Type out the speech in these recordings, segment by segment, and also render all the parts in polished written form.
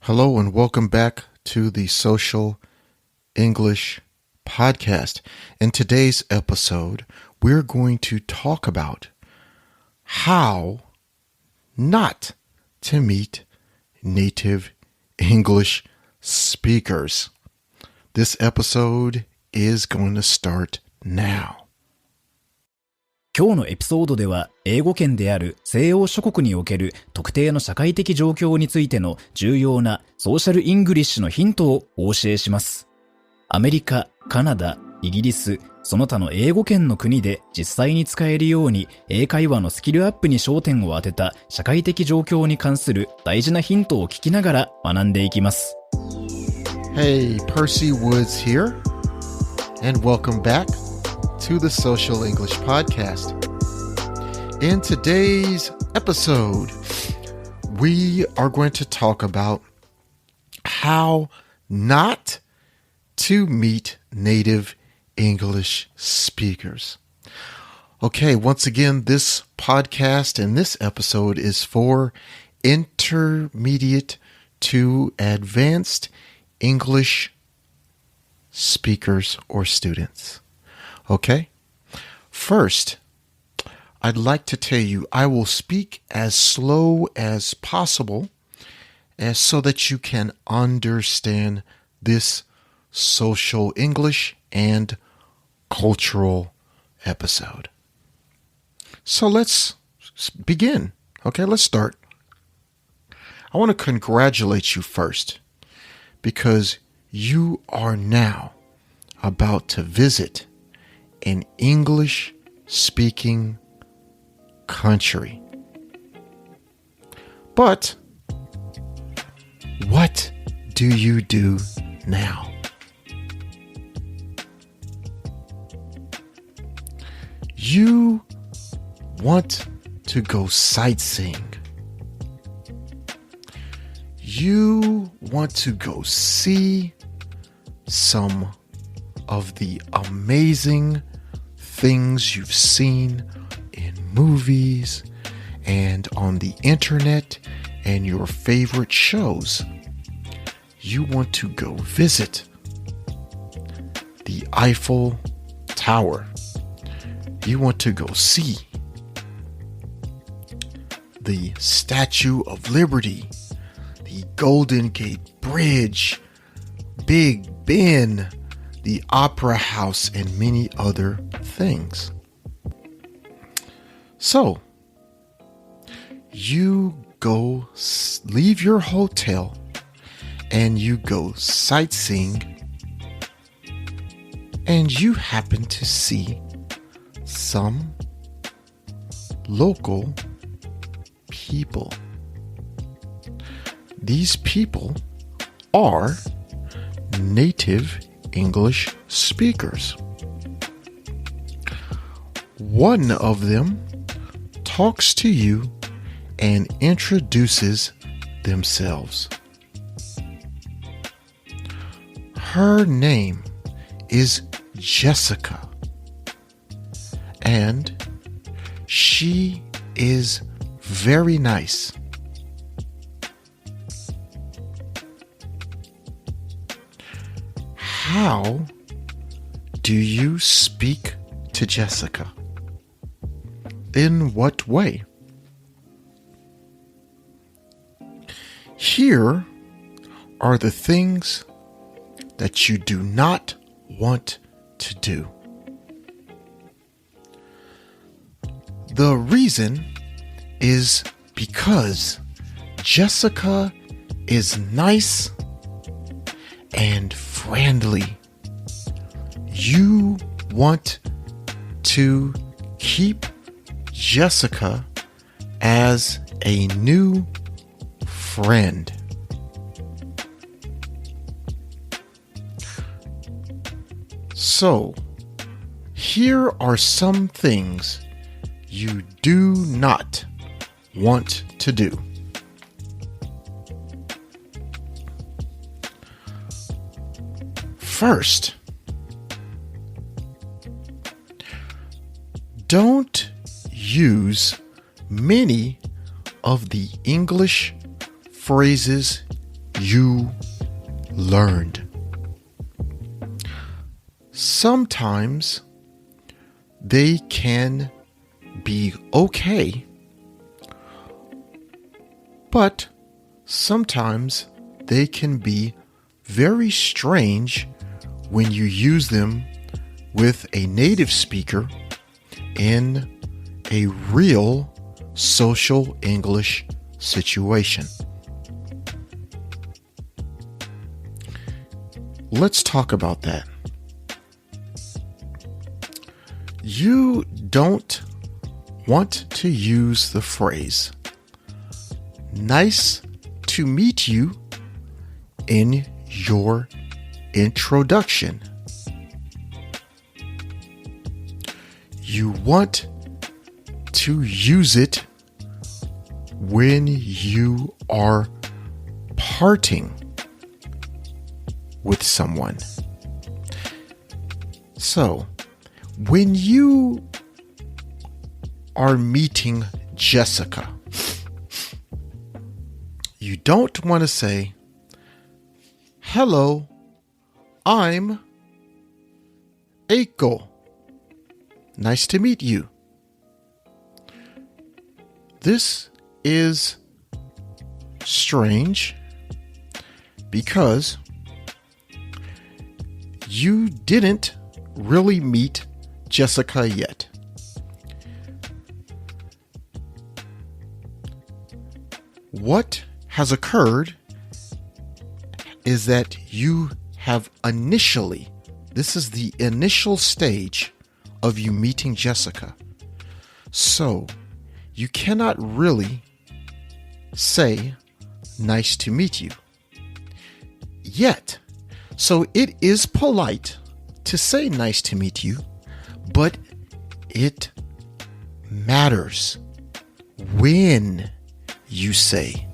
Hello and welcome back to the Social English Podcast. In today's episode, we're going to talk about how not to meet native English speakers. This episode is going to start now.今日のエピソードでは、英語圏である西欧諸国における特定の社会的状況についての重要なソーシャルイングリッシュのヒントをお教えします。アメリカ、カナダ、イギリス、その他の英語圏の国で実際に使えるように英会話のスキルアップに焦点を当てた社会的状況に関する大事なヒントを聞きながら学んでいきます。Hey, Percy Woods here, and welcome back.to the Social English Podcast. In today's episode, we are going to talk about how not to meet native English speakers. Okay, once again, this podcast and this episode is for intermediate to advanced English speakers or students.Okay. First, I'd like to tell you I will speak as slow as possible so that you can understand this social English and cultural episode. So let's begin. Okay, let's start. I want to congratulate you first because you are now about to visit an English-speaking country. But what do you do now? You want to go sightseeing. You want to go see some of the amazing things you've seen in movies and on the internet and your favorite shows. You want to go visit the Eiffel Tower. You want to go see the Statue of Liberty, the Golden Gate Bridge, Big Ben, the Opera House, and many other things. So, you go leave your hotel and you go sightseeing and you happen to see some local people. These people are native English speakers. One of them talks to you and introduces themselves. Her name is Jessica, and she is very nice. How do you speak to Jessica? In what way? Here are the things that you do not want to do. The reason is because Jessica is nice and friendly. You want to keep Jessica as a new friend. So, here are some things you do not want to do. First, don't use many of the English phrases you learned. Sometimes they can be okay, but sometimes they can be very strange when you use them with a native speaker in a real social English situation. Let's talk about that. You don't want to use the phrase "nice to meet you" in your introduction. You want to use it when you are parting with someone. So, when you are meeting Jessica, you don't want to say, "Hello, I'm Eiko. Nice to meet you." This is strange because you didn't really meet Jessica yet. What has occurred is that you have initially, this is the initial stage of you meeting Jessica. So you cannot really say "nice to meet you" yet. So it is polite to say "nice to meet you," but it matters when you say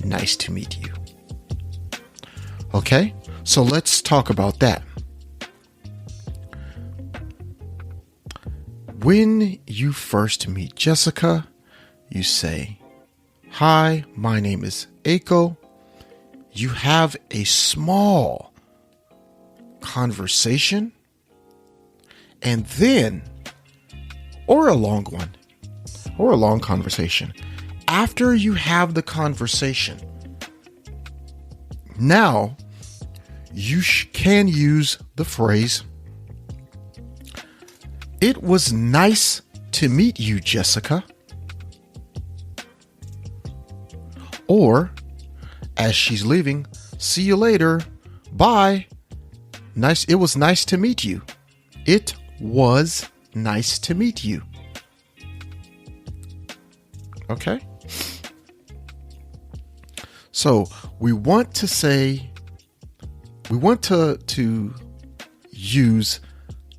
"nice to meet you." Okay? So let's talk about that. When you first meet Jessica, you say, "Hi, my name is Eiko." You have a small conversation, and then, or a long one, or a long conversation. After you have the conversation, now you can use the phrase, "It was nice to meet you, Jessica." Or, as she's leaving, "See you later. Bye. It was nice to meet you." It was nice to meet you. Okay? So we want to use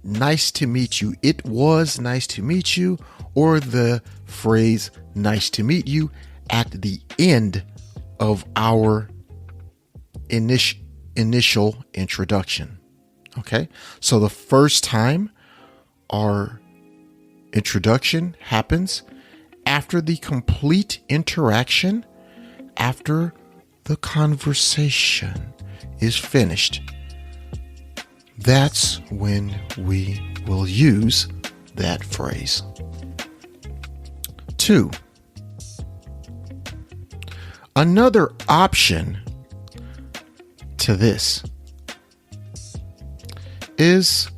"nice to meet you." It was nice to meet you, or the phrase "nice to meet you" at the end of our initial introduction. Okay? So the first time our introduction happens after the complete interaction, after the conversation is finished. That's when we will use that phrase. 2. Another option to this is,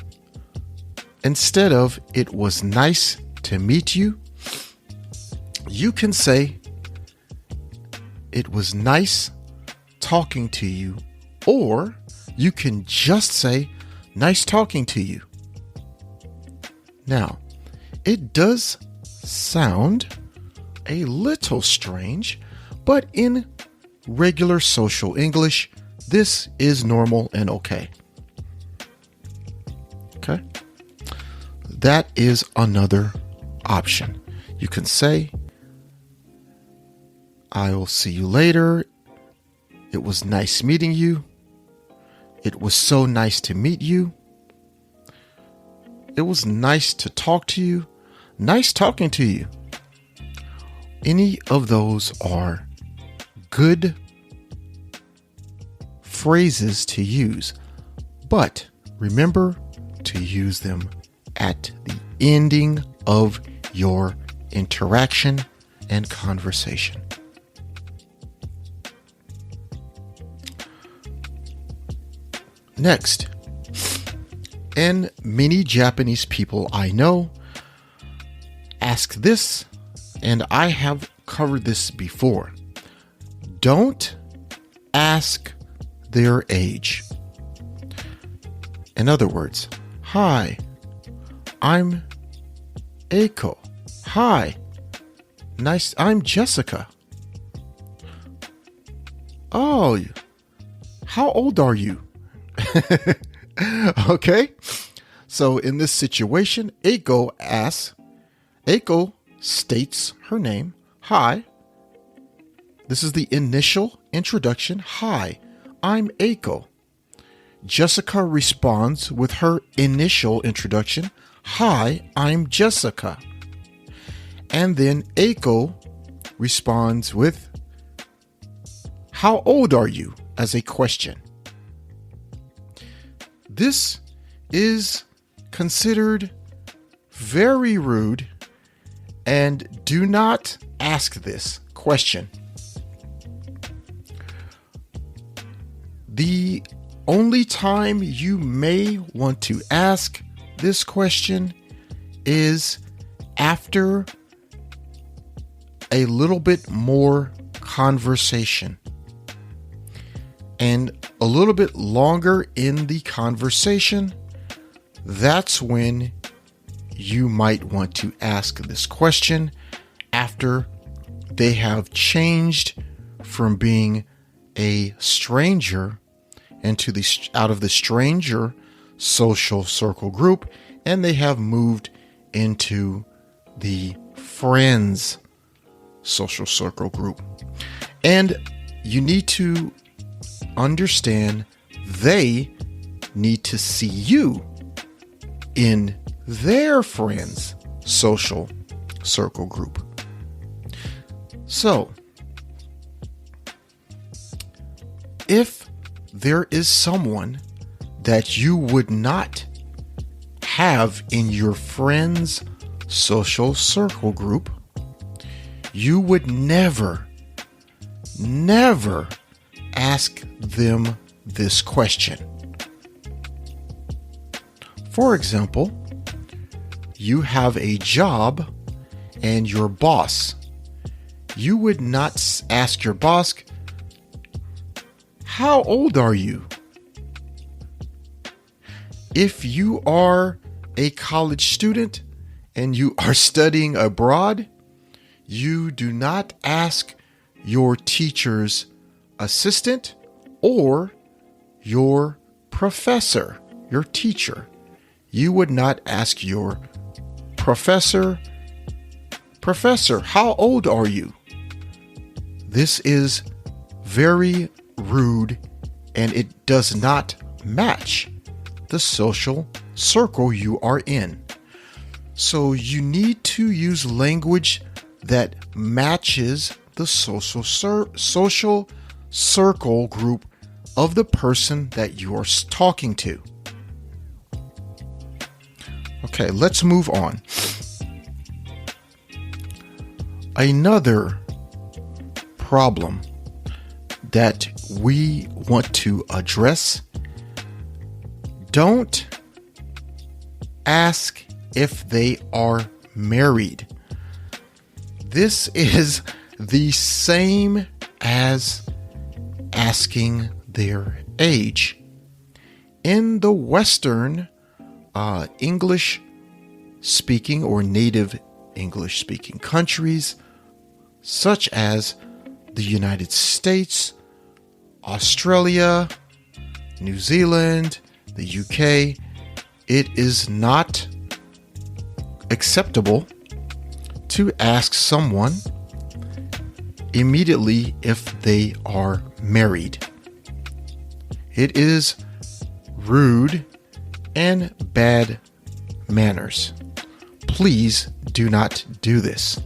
instead of "it was nice to meet you," you can say, "It was nice talking to you," or you can just say, "Nice talking to you." Now, it does sound a little strange, but in regular social English, this is normal and okay. Okay? That is another option. You can say, "I'll see you later. It was nice meeting you. It was so nice to meet you. It was nice to talk to you. Nice talking to you." Any of those are good phrases to use, but remember to use them at the ending of your interaction and conversation. Next, and many Japanese people I know ask this, and I have covered this before. Don't ask their age. In other words, hi, I'm Eiko. Hi, nice, I'm Jessica. Oh, how old are you? Okay, so in this situation, Eiko states her name. Hi. This is the initial introduction. Hi, I'm Eiko. Jessica responds with her initial introduction. Hi, I'm Jessica. And then Eiko responds with, how old are you? As a question. This is considered very rude, and do not ask this question. The only time you may want to ask this question is after a little bit more conversation. And a little bit longer in the conversation, that's when you might want to ask this question after they have changed from being a stranger out of the stranger social circle group, and they have moved into the friends social circle group. And you need to understand they need to see you in their friends social circle group. So, if there is someone that you would not have in your friends social circle group, you would never ask them this question. For example, you have a job and your boss. You would not ask your boss, how old are you? If you are a college student and you are studying abroad, you do not ask your teacher's assistant or your professor, your teacher. You would not ask your professor, how old are you? This is very rude, and it does not match the social circle you are in. So you need to use language that matches the social circle group of the person that you are talking to. Okay, let's move on. Another problem that we want to address: don't ask if they are married. This is the same as asking their age. In the Western English speaking or native English speaking countries, such as the United States, Australia, New Zealand, the UK, it is not acceptable to ask someone immediately if they are married. It is rude and bad manners. Please do not do this,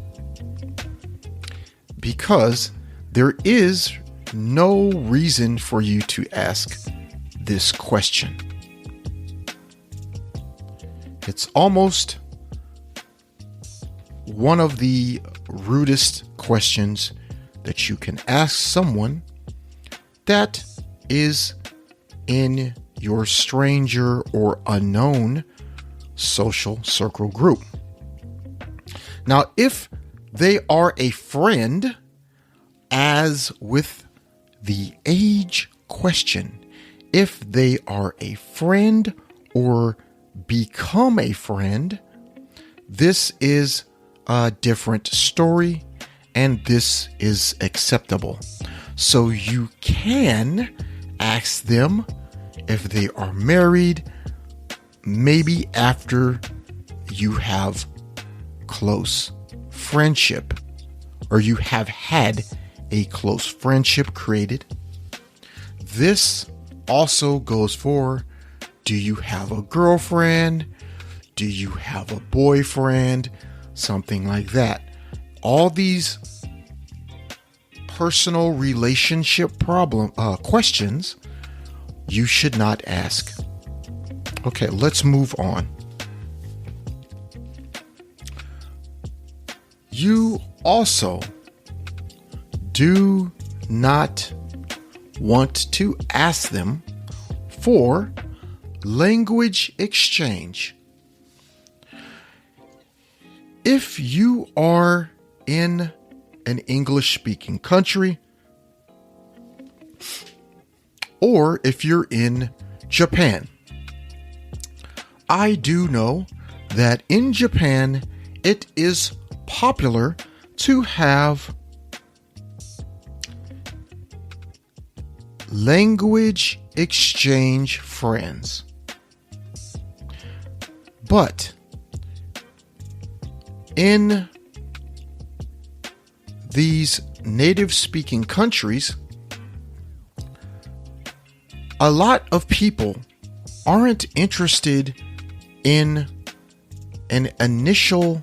because there is no reason for you to ask this question. It's almost one of the rudest questions that you can ask someone that is in your stranger or unknown social circle group. Now, if they are a friend, as with the age question, if they are a friend or become a friend, this is a different story and this is acceptable. So you can ask them if they are married, maybe after you have close friendship or you have had a close friendship created. This also goes for, do you have a girlfriend? Do you have a boyfriend? Something like that. All these personal relationship questions you should not ask. Okay, let's move on. You also do not want to ask them for language exchange. If you are in an English-speaking country, or if you're in Japan, I do know that in Japan, it is popular to have language exchange friends. But in these native-speaking countries, a lot of people aren't interested in an initial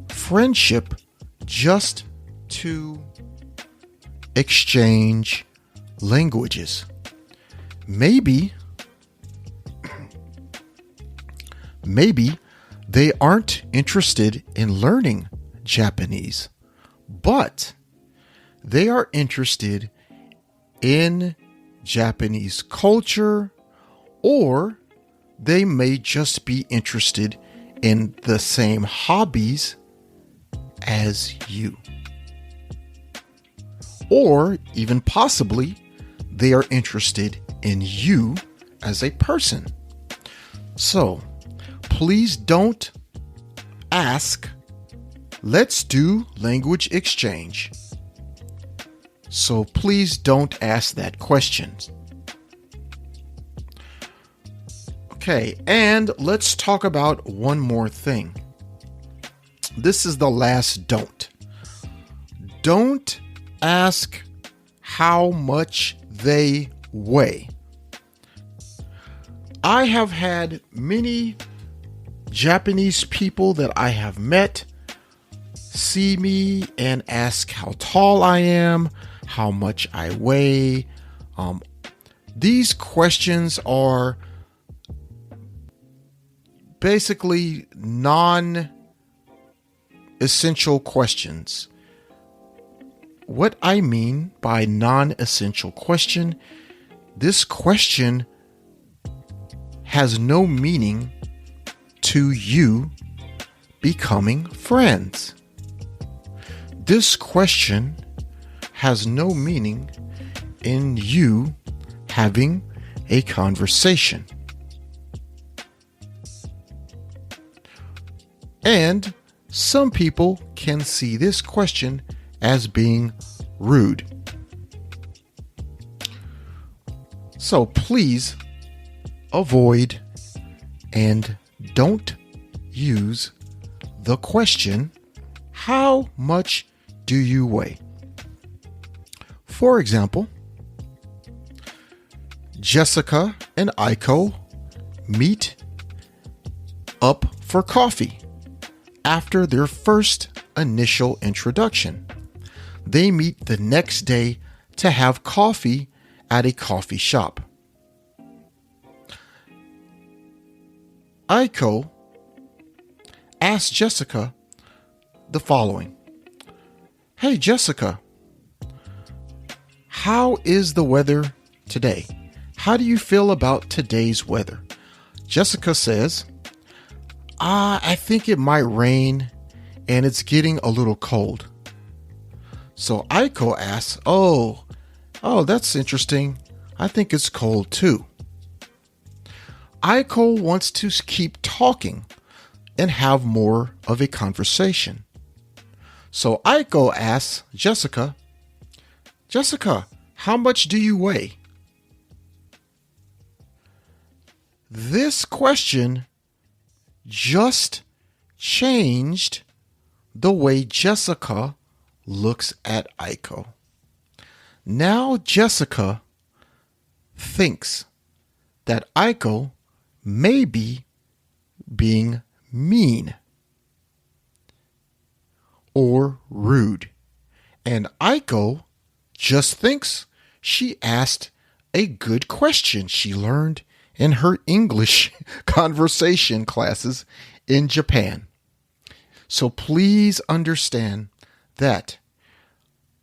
friendship just to exchange languages. Maybe they aren't interested in learning Japanese, but they are interested in Japanese culture, or they may just be interested in the same hobbies as you. Or even possibly they are interested in you as a person. So please don't ask, let's do language exchange. So please don't ask that question. Okay, and let's talk about one more thing. This is the last don't. Don't ask how much they weigh. I have had many Japanese people that I have met see me and ask how tall I am, how much I weigh. These questions are basically non-essential questions. What I mean by non-essential question, this question has no meaning to you becoming friends. This question has no meaning in you having a conversation. And some people can see this question as being rude. So please avoid and don't use the question, how much do you weigh? For example, Jessica and Aiko meet up for coffee after their first initial introduction. they meet the next day to have coffee at a coffee shop. Aiko asked Jessica the following. Hey, Jessica, how is the weather today? How do you feel about today's weather? Jessica says, I think it might rain and it's getting a little cold. So Aiko asks, Oh, that's interesting. I think it's cold too. Aiko wants to keep talking and have more of a conversation. So Aiko asks Jessica, how much do you weigh? This question just changed the way Jessica looks at Aiko. Now Jessica thinks that Aiko may be being mean or rude. And Aiko just thinks she asked a good question she learned in her English conversation classes in Japan. So please understand that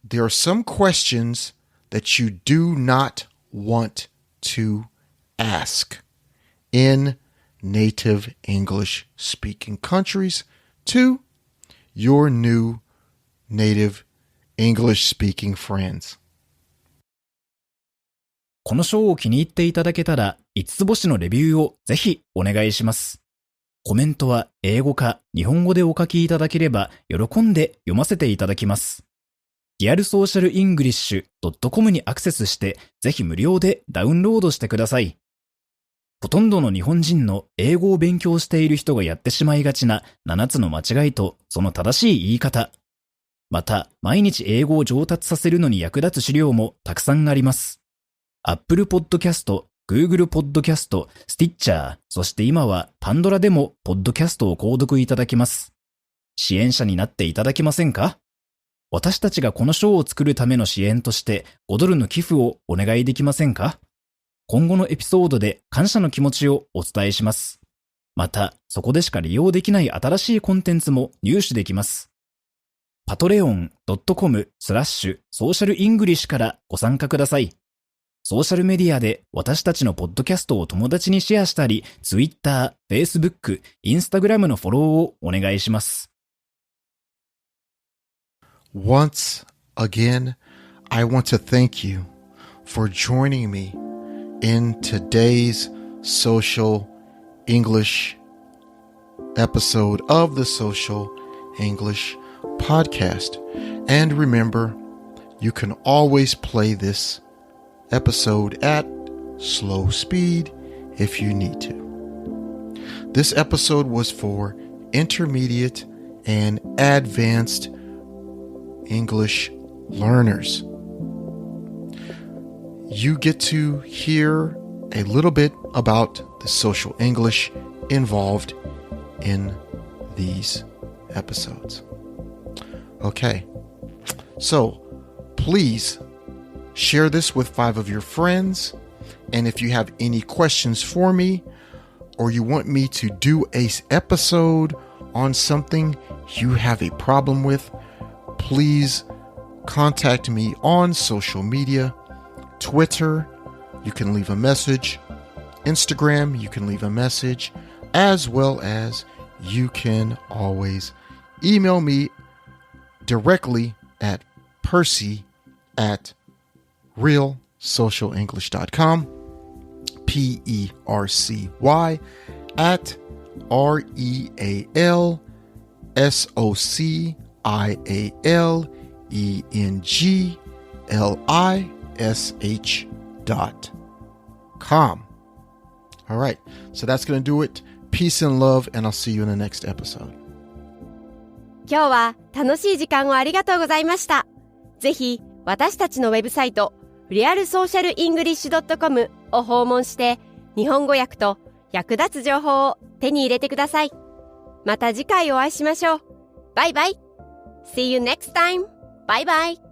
there are some questions that you do not want to ask in native English speaking countries to your new native English speaking friends. この章を気に入っていただけたら、5つ星のレビューをぜひお願いします。コメントは英語か日本語でお書きいただければ喜んで読ませていただきます。realsocialenglish.com にアクセスしてぜひ無料でダウンロードしてください。ほとんどの日本人の英語を勉強している人がやってしまいがちな7つの間違いとその正しい言い方。また、毎日英語を上達させるのに役立つ資料もたくさんあります。Apple Podcast、Google Podcast、Stitcher、そして今はパンドラでもポッドキャストを購読いただきます。支援者になっていただけませんか？私たちがこの章を作るための支援として5ドルの寄付をお願いできませんか？今後のエピソードで感謝の気持ちをお伝えします。また、そこでしか利用できない新しいコンテンツも入手できます。patreon.com/socialenglish からご参加ください。ソーシャルメディアで私たちのポッドキャストを友達にシェアしたり、Twitter、Facebook、Instagram のフォローをお願いします。Once again, I want to thank you for joining me in today's Social English episode of the Social English podcast. And remember, you can always play this episode at slow speed if you need to. This episode was for intermediate and advanced English learners. You get to hear a little bit about the social English involved in these episodes. Okay, so please share this with 5 of your friends. And if you have any questions for me, or you want me to do an episode on something you have a problem with, please contact me on social media. Twitter, you can leave a message. Instagram, you can leave a message. As well as you can always email me directly at percy@realsocialenglish.com. PercyRealsocialenglish.com. All right, so that's going to do it. Peace and love, and I'll see you in the next episode. 今日は楽しい時間をありがとうございました。ぜひ私たちのウェブサイト realsocialenglish.com を訪問して日本語訳と役立つ情報を手に入れてください。また次回お会いしましょう。バイバイ。See you next time. Bye bye.